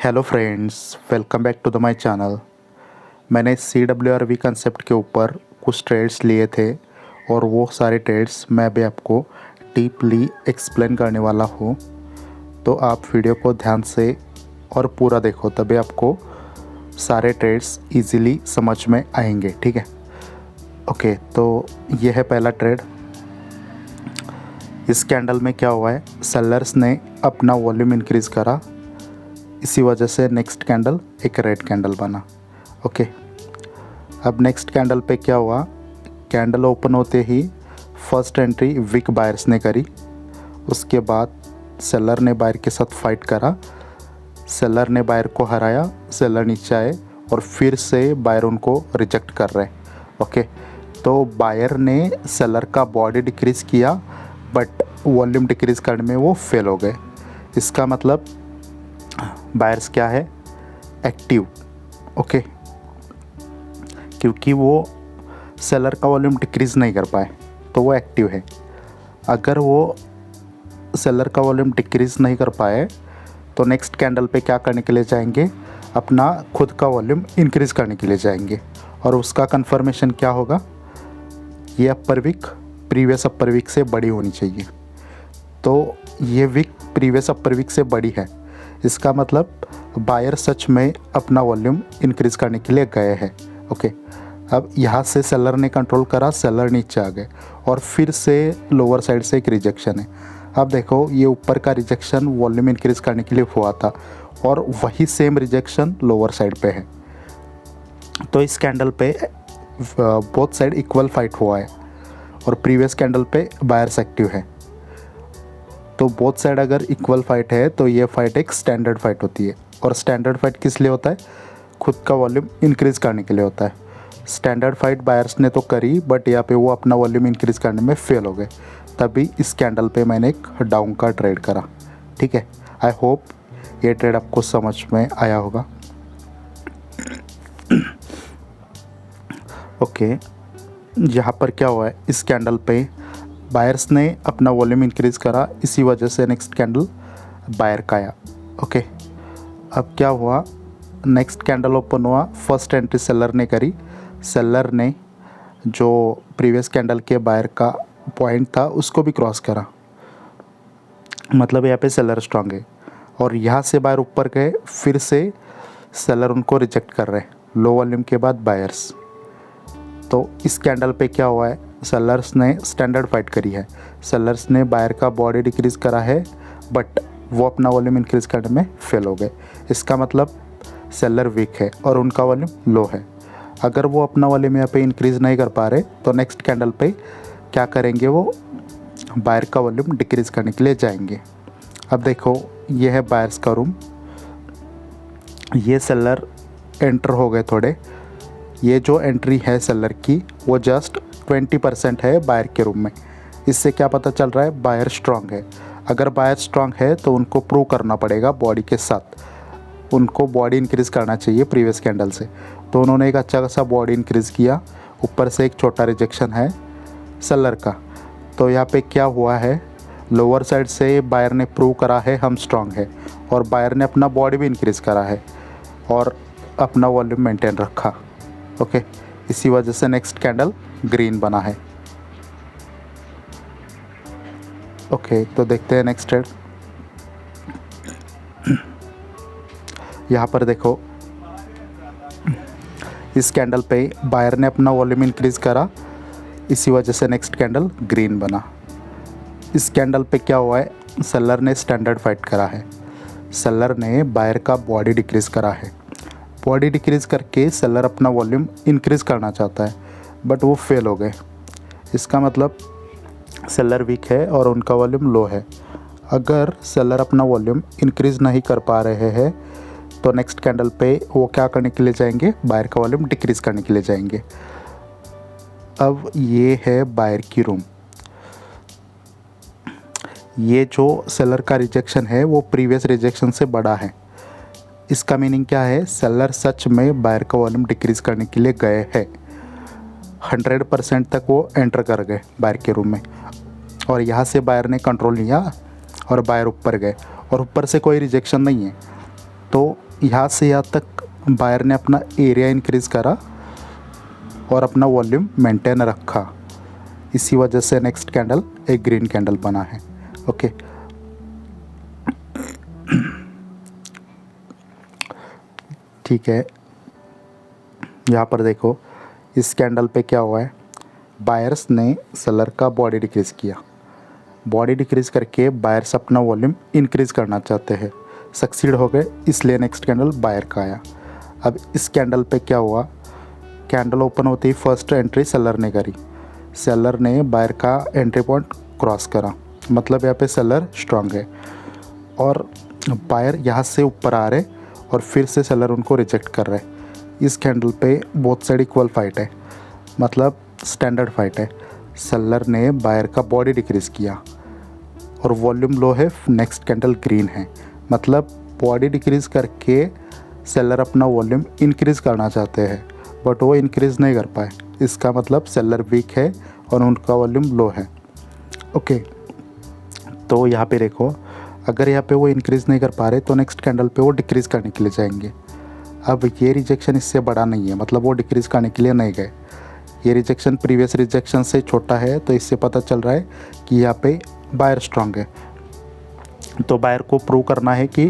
Hello friends, welcome back to the my channel. मैंने CWRV concept के ऊपर कुछ ट्रेड्स लिए थे और वो सारे ट्रेड्स मैं भी आपको डीपली एक्सप्लेन करने वाला हूँ। तो आप वीडियो को ध्यान से और पूरा देखो, तभी आपको सारे ट्रेड्स इजीली समझ में आएंगे। ठीक है, ओके। तो ये है पहला ट्रेड। इस कैंडल में क्या हुआ है, सेलर्स ने अपना वॉल्यूम इंक्रीज़ करा, इसी वजह से नेक्स्ट कैंडल एक रेड कैंडल बना। ओके, अब नेक्स्ट कैंडल पे क्या हुआ, कैंडल ओपन होते ही फर्स्ट एंट्री विक बायर्स ने करी। उसके बाद सेलर ने बायर के साथ फाइट करा, सेलर ने बायर को हराया, सेलर नीचे आए और फिर से बायर उनको रिजेक्ट कर रहे। ओके, तो बायर ने सेलर का बॉडी डिक्रीज़ किया बट वॉल्यूम डिक्रीज़ करने में वो फेल हो गए। इसका मतलब बायर्स क्या है, एक्टिव। ओके, क्योंकि वो सेलर का वॉल्यूम डिक्रीज़ नहीं कर पाए तो वो एक्टिव है। अगर वो सेलर का वॉल्यूम डिक्रीज़ नहीं कर पाए तो नेक्स्ट कैंडल पे क्या करने के लिए जाएंगे, अपना खुद का वॉल्यूम इंक्रीज़ करने के लिए जाएंगे। और उसका कंफर्मेशन क्या होगा, ये अपर विक प्रीवियस अपर विक से बड़ी होनी चाहिए। तो ये विक प्रीवियस अपर विक से बड़ी है, इसका मतलब बायर सच में अपना वॉल्यूम इंक्रीज़ करने के लिए गए हैं। ओके, अब यहाँ से सेलर ने कंट्रोल करा, सेलर नीचे आ गए और फिर से लोअर साइड से एक रिजेक्शन है। अब देखो, ये ऊपर का रिजेक्शन वॉल्यूम इंक्रीज़ करने के लिए हुआ था और वही सेम रिजेक्शन लोअर साइड पे है। तो इस कैंडल पे बोथ साइड इक्वल फाइट हुआ है और प्रीवियस कैंडल पे बायर्स एक्टिव है। तो बोथ साइड अगर इक्वल फाइट है तो ये फाइट एक स्टैंडर्ड फाइट होती है। और स्टैंडर्ड फाइट किस लिए होता है, खुद का वॉल्यूम इंक्रीज़ करने के लिए होता है। स्टैंडर्ड फाइट बायर्स ने तो करी बट यहाँ पे वो अपना वॉल्यूम इंक्रीज़ करने में फेल हो गए, तभी इस कैंडल पे मैंने एक डाउन का ट्रेड करा। ठीक है, आई होप ये ट्रेड आपको समझ में आया होगा। ओके, यहाँ पर क्या हुआ है, इस कैंडल पे बायर्स ने अपना वॉल्यूम इंक्रीज़ करा, इसी वजह से नेक्स्ट कैंडल बायर का आया। ओके, अब क्या हुआ, नेक्स्ट कैंडल ओपन हुआ, फर्स्ट एंट्री सेलर ने करी, सेलर ने जो प्रीवियस कैंडल के बायर का पॉइंट था उसको भी क्रॉस करा, मतलब यहाँ पे सेलर स्ट्रांग है। और यहाँ से बायर ऊपर गए, फिर से सेलर उनको रिजेक्ट कर रहे हैं, लो वॉल्यूम के बाद बायर्स। तो इस कैंडल पे क्या हुआ है, सेलर्स ने स्टैंडर्ड फाइट करी है, सेलर्स ने बायर का बॉडी डिक्रीज़ करा है बट वो अपना वॉल्यूम इंक्रीज़ करने में फेल हो गए। इसका मतलब सेलर वीक है और उनका वॉल्यूम लो है। अगर वो अपना वॉल्यूम यहाँ पे इंक्रीज़ नहीं कर पा रहे तो नेक्स्ट कैंडल पे क्या करेंगे, वो बायर का वॉल्यूम डिक्रीज़ करने के लिए जाएंगे। अब देखो, ये है बायर्स का रूम, ये सेलर एंटर हो गए थोड़े। ये जो एंट्री है सेलर की वो जस्ट 20% है बायर के रूम में। इससे क्या पता चल रहा है, बायर स्ट्रांग है। अगर बायर स्ट्रांग है तो उनको प्रूव करना पड़ेगा बॉडी के साथ, उनको बॉडी इंक्रीज़ करना चाहिए प्रीवियस कैंडल से। तो उन्होंने एक अच्छा खासा बॉडी इंक्रीज़ किया, ऊपर से एक छोटा रिजेक्शन है सेलर का। तो यहाँ पे क्या हुआ है, लोअर साइड से बायर ने प्रूव करा है हम स्ट्रांग है और बायर ने अपना बॉडी भी इंक्रीज़ करा है और अपना वॉल्यूम मेंटेन रखा। ओके, इसी वजह से नेक्स्ट कैंडल ग्रीन बना है। ओके, तो देखते हैं नेक्स्ट ट्रेड। यहाँ पर देखो, इस कैंडल पे बायर ने अपना वॉल्यूम इंक्रीज़ करा, इसी वजह से नेक्स्ट कैंडल ग्रीन बना। इस कैंडल पे क्या हुआ है, सेलर ने स्टैंडर्ड फाइट करा है, सेलर ने बायर का बॉडी डिक्रीज़ करा है। बॉडी डिक्रीज़ करके सेलर अपना वॉल्यूम इंक्रीज़ करना चाहता है बट वो फेल हो गए। इसका मतलब सेलर वीक है और उनका वॉल्यूम लो है। अगर सेलर अपना वॉल्यूम इंक्रीज़ नहीं कर पा रहे हैं तो नेक्स्ट कैंडल पे वो क्या करने के लिए जाएंगे, बायर का वॉल्यूम डिक्रीज़ करने के लिए जाएंगे। अब ये है बायर की रूम, ये जो सेलर का रिजेक्शन है वो प्रीवियस रिजेक्शन से बड़ा है। इसका मीनिंग क्या है, सेलर सच में बायर का वॉल्यूम डिक्रीज़ करने के लिए गए हैं। 100% तक वो एंटर कर गए बायर के रूम में और यहाँ से बायर ने कंट्रोल लिया और बायर ऊपर गए और ऊपर से कोई रिजेक्शन नहीं है। तो यहाँ से यहाँ तक बायर ने अपना एरिया इंक्रीज़ करा और अपना वॉल्यूम मेंटेन रखा, इसी वजह से नेक्स्ट कैंडल एक ग्रीन कैंडल बना है। ओके, ठीक है। यहाँ पर देखो इस कैंडल पे क्या हुआ है, बायर्स ने सेलर का बॉडी डिक्रीज़ किया, बॉडी डिक्रीज़ करके बायर्स अपना वॉल्यूम इंक्रीज़ करना चाहते हैं, सक्सीड हो गए, इसलिए नेक्स्ट कैंडल बायर का आया। अब इस कैंडल पे क्या हुआ, कैंडल ओपन होते ही फर्स्ट एंट्री सेलर ने करी, सेलर ने बायर का एंट्री पॉइंट क्रॉस करा, मतलब यहाँ पे सेलर स्ट्रांग है और बायर यहाँ से ऊपर आ रहे और फिर से सेलर उनको रिजेक्ट कर रहे। इस कैंडल पे बोथ साइड इक्वल फाइट है, मतलब स्टैंडर्ड फाइट है। सेलर ने बायर का बॉडी डिक्रीज़ किया और वॉल्यूम लो है, नेक्स्ट कैंडल ग्रीन है, मतलब बॉडी डिक्रीज़ करके सेलर अपना वॉल्यूम इंक्रीज़ करना चाहते हैं बट वो इंक्रीज़ नहीं कर पाए, इसका मतलब सेलर वीक है और उनका वॉल्यूम लो है। ओके, तो यहाँ पे देखो अगर यहाँ पे वो इंक्रीज़ नहीं कर पा रहे तो नेक्स्ट कैंडल पे वो डिक्रीज़ करने के लिए जाएंगे। अब ये रिजेक्शन इससे बड़ा नहीं है, मतलब वो डिक्रीज़ करने के लिए नहीं गए, ये रिजेक्शन प्रीवियस रिजेक्शन से छोटा है, तो इससे पता चल रहा है कि यहाँ पे बायर स्ट्रांग है। तो बायर को प्रूव करना है कि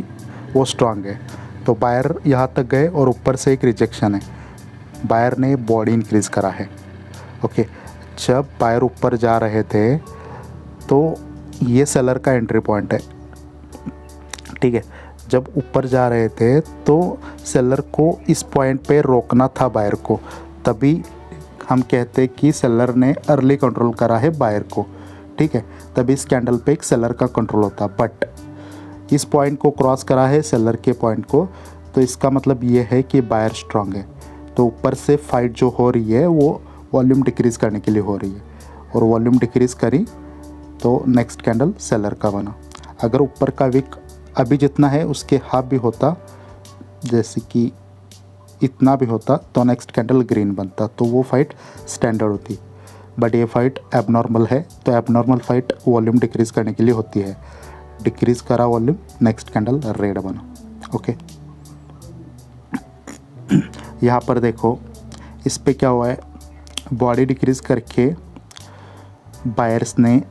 वो स्ट्रांग है, तो बायर यहाँ तक गए और ऊपर से एक रिजेक्शन है, बायर ने बॉडी इंक्रीज़ करा है। ओके, जब बायर ऊपर जा रहे थे तो ये सेलर का एंट्री पॉइंट है, ठीक है। जब ऊपर जा रहे थे तो सेलर को इस पॉइंट पे रोकना था बायर को, तभी हम कहते कि सेलर ने अर्ली कंट्रोल करा है बायर को, ठीक है, तभी इस कैंडल पे एक सेलर का कंट्रोल होता। बट इस पॉइंट को क्रॉस करा है सेलर के पॉइंट को, तो इसका मतलब ये है कि बायर स्ट्रांग है। तो ऊपर से फाइट जो हो रही है वो वॉल्यूम डिक्रीज़ करने के लिए हो रही है और वॉल्यूम डिक्रीज़ करी तो नेक्स्ट कैंडल सेलर का बना। अगर ऊपर का विक अभी जितना है उसके हाफ भी होता, जैसे कि इतना भी होता, तो नेक्स्ट कैंडल ग्रीन बनता, तो वो फाइट स्टैंडर्ड होती। बट ये फाइट एबनॉर्मल है, तो एबनॉर्मल फाइट वॉल्यूम डिक्रीज़ करने के लिए होती है, डिक्रीज़ करा वॉल्यूम, नेक्स्ट कैंडल रेड बना। ओके, यहाँ पर देखो इस पे क्या हुआ है, बॉडी डिक्रीज़ करके बायर्स ने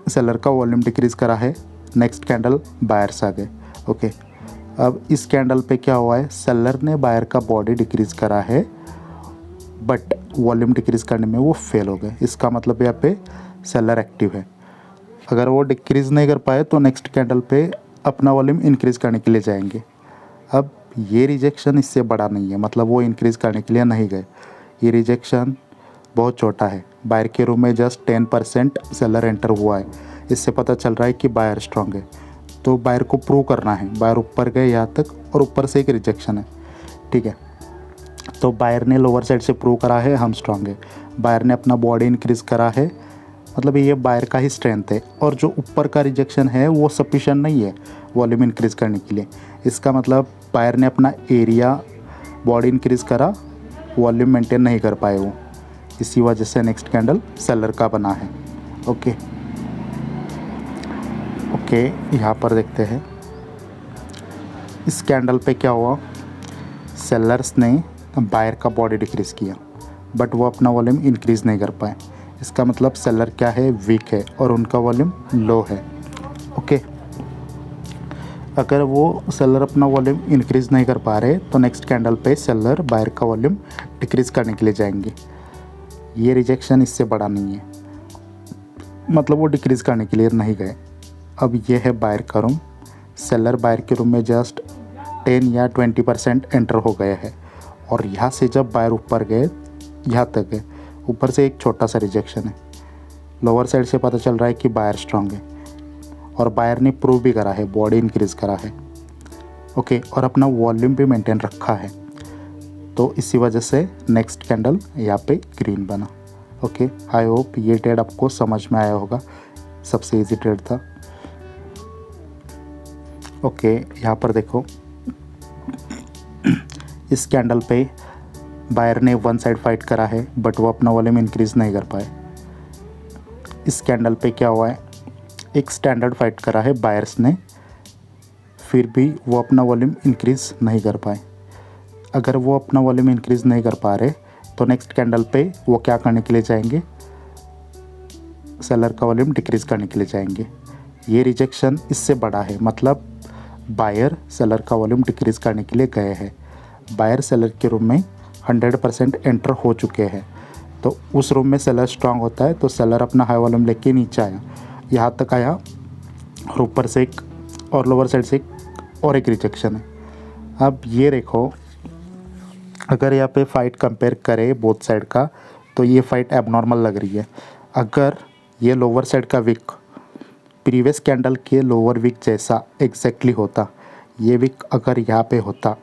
सेलर का वॉल्यूम डिक्रीज़ करा है, नेक्स्ट कैंडल बायर्स आ गए। ओके, अब इस कैंडल पे क्या हुआ है, सेलर ने बायर का बॉडी डिक्रीज़ करा है बट वॉल्यूम डिक्रीज़ करने में वो फेल हो गए, इसका मतलब यहाँ पे सेलर एक्टिव है। अगर वो डिक्रीज़ नहीं कर पाए तो नेक्स्ट कैंडल पे अपना वॉल्यूम इंक्रीज़ करने के लिए जाएंगे। अब ये रिजेक्शन इससे बड़ा नहीं है, मतलब वो इंक्रीज़ करने के लिए नहीं गए, ये रिजेक्शन बहुत छोटा है, बायर के रूम में जस्ट 10% सेलर एंटर हुआ है, इससे पता चल रहा है कि बायर स्ट्रांग है। तो बायर को प्रूव करना है, बायर ऊपर गए यहाँ तक और ऊपर से एक रिजेक्शन है, ठीक है। तो बायर ने लोअर साइड से प्रूव करा है हम स्ट्रांग है, बायर ने अपना बॉडी इंक्रीज़ करा है, मतलब ये बायर का ही स्ट्रेंथ है। और जो ऊपर का रिजेक्शन है वो सफिशिएंट नहीं है वॉल्यूम इंक्रीज़ करने के लिए, इसका मतलब बायर ने अपना एरिया बॉडी इंक्रीज़ करा, वॉल्यूम मेंटेन नहीं कर पाए वो, इसी वजह से नेक्स्ट कैंडल सेलर का बना है। ओके, यहाँ पर देखते हैं इस कैंडल पे क्या हुआ, सेलर्स ने बायर का बॉडी डिक्रीज़ किया बट वो अपना वॉल्यूम इंक्रीज़ नहीं कर पाए, इसका मतलब सेलर क्या है, वीक है और उनका वॉल्यूम लो है। ओके, अगर वो सेलर अपना वॉल्यूम इंक्रीज़ नहीं कर पा रहे तो नेक्स्ट कैंडल पे सेलर बायर का वॉल्यूम डिक्रीज़ करने के लिए जाएंगे। ये रिजेक्शन इससे बड़ा नहीं है, मतलब वो डिक्रीज़ करने के लिए नहीं गए। अब ये है बायर का रूम, सेलर बायर के रूम में जस्ट 10 या 20% एंटर हो गए हैं और यहाँ से जब बायर ऊपर गए यहाँ तक गए, ऊपर से एक छोटा सा रिजेक्शन है, लोअर साइड से पता चल रहा है कि बायर स्ट्रांग है और बायर ने प्रूव भी करा है, बॉडी इंक्रीज़ करा है। ओके, और अपना वॉल्यूम भी मेंटेन रखा है, तो इसी वजह से नेक्स्ट कैंडल यहाँ पे ग्रीन बना। ओके, आई होप ये ट्रेड आपको समझ में आया होगा, सबसे इजी ट्रेड था। ओके, यहाँ पर देखो इस कैंडल पे बायर ने वन साइड फाइट करा है बट वो अपना वॉल्यूम इंक्रीज़ नहीं कर पाए। इस कैंडल पे क्या हुआ है, एक स्टैंडर्ड फाइट करा है बायर्स ने, फिर भी वो अपना वॉल्यूम इंक्रीज़ नहीं कर पाए। अगर वो अपना वॉल्यूम इंक्रीज़ नहीं कर पा रहे तो नेक्स्ट कैंडल पे वो क्या करने के लिए जाएंगे, सेलर का वॉल्यूम डिक्रीज़ करने के लिए जाएंगे। ये रिजेक्शन इससे बड़ा है, मतलब बायर सेलर का वॉल्यूम डिक्रीज़ करने के लिए गए हैं। बायर सेलर के रूम में 100% एंटर हो चुके हैं। तो उस रूम में सेलर स्ट्रांग होता है, तो सेलर अपना हाई वॉल्यूम लेके नीचे आया, यहाँ तक आया और ऊपर से एक और लोअर साइड से एक और एक रिजेक्शन है। अब ये देखो, अगर यहाँ पे फाइट कंपेयर करें बोथ साइड का तो ये फाइट एबनॉर्मल लग रही है। अगर ये लोअर साइड का विक प्रीवियस कैंडल के लोअर विक जैसा एग्जैक्टली होता, ये विक अगर यहाँ पे होता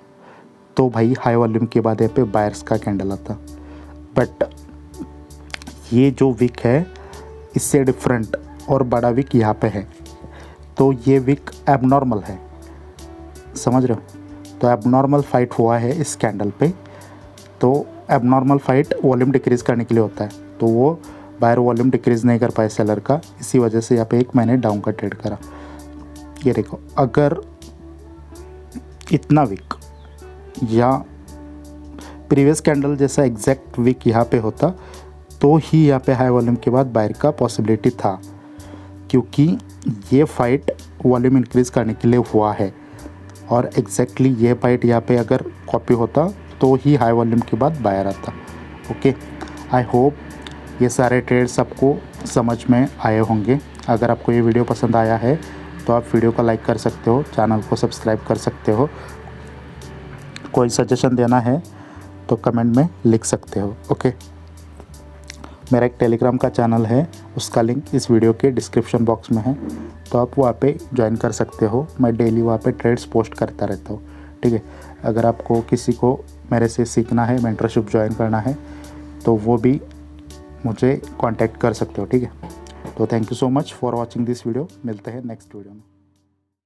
तो भाई हाई वॉल्यूम के बाद यहाँ पे बायर्स का कैंडल आता। बट ये जो विक है इससे डिफरेंट और बड़ा विक यहाँ पे है, तो ये विक एबनॉर्मल है, समझ रहे हो। तो एबनॉर्मल फाइट हुआ है इस कैंडल पे। तो एबनॉर्मल फाइट वॉल्यूम डिक्रीज़ करने के लिए होता है, तो वो बायर वॉल्यूम डिक्रीज़ नहीं कर पाए सेलर का, इसी वजह से यहाँ पे एक मैंने डाउन का ट्रेड करा। ये देखो, अगर इतना वीक या प्रीवियस कैंडल जैसा एग्जैक्ट वीक यहाँ पे होता तो ही यहाँ पे हाई वॉल्यूम के बाद बायर का पॉसिबिलिटी था, क्योंकि ये फाइट वॉल्यूम इंक्रीज़ करने के लिए हुआ है और एग्जैक्टली ये फाइट यहाँ पे अगर कॉपी होता तो ही हाई वॉल्यूम के बाद बायर आता। ओके, आई होप ये सारे ट्रेड्स आपको समझ में आए होंगे। अगर आपको ये वीडियो पसंद आया है तो आप वीडियो को लाइक कर सकते हो, चैनल को सब्सक्राइब कर सकते हो। कोई सजेशन देना है तो कमेंट में लिख सकते हो। ओके, मेरा एक टेलीग्राम का चैनल है, उसका लिंक इस वीडियो के डिस्क्रिप्शन बॉक्स में है, तो आप वहाँ पे ज्वाइन कर सकते हो। मैं डेली वहाँ पे ट्रेड्स पोस्ट करता रहता हूँ, ठीक है। अगर आपको किसी को मेरे से सीखना है, मेंटरशिप ज्वाइन करना है, तो वो भी मुझे कांटेक्ट कर सकते हो, ठीक है। तो thank you so much for watching this video. मिलते हैं नेक्स्ट वीडियो में।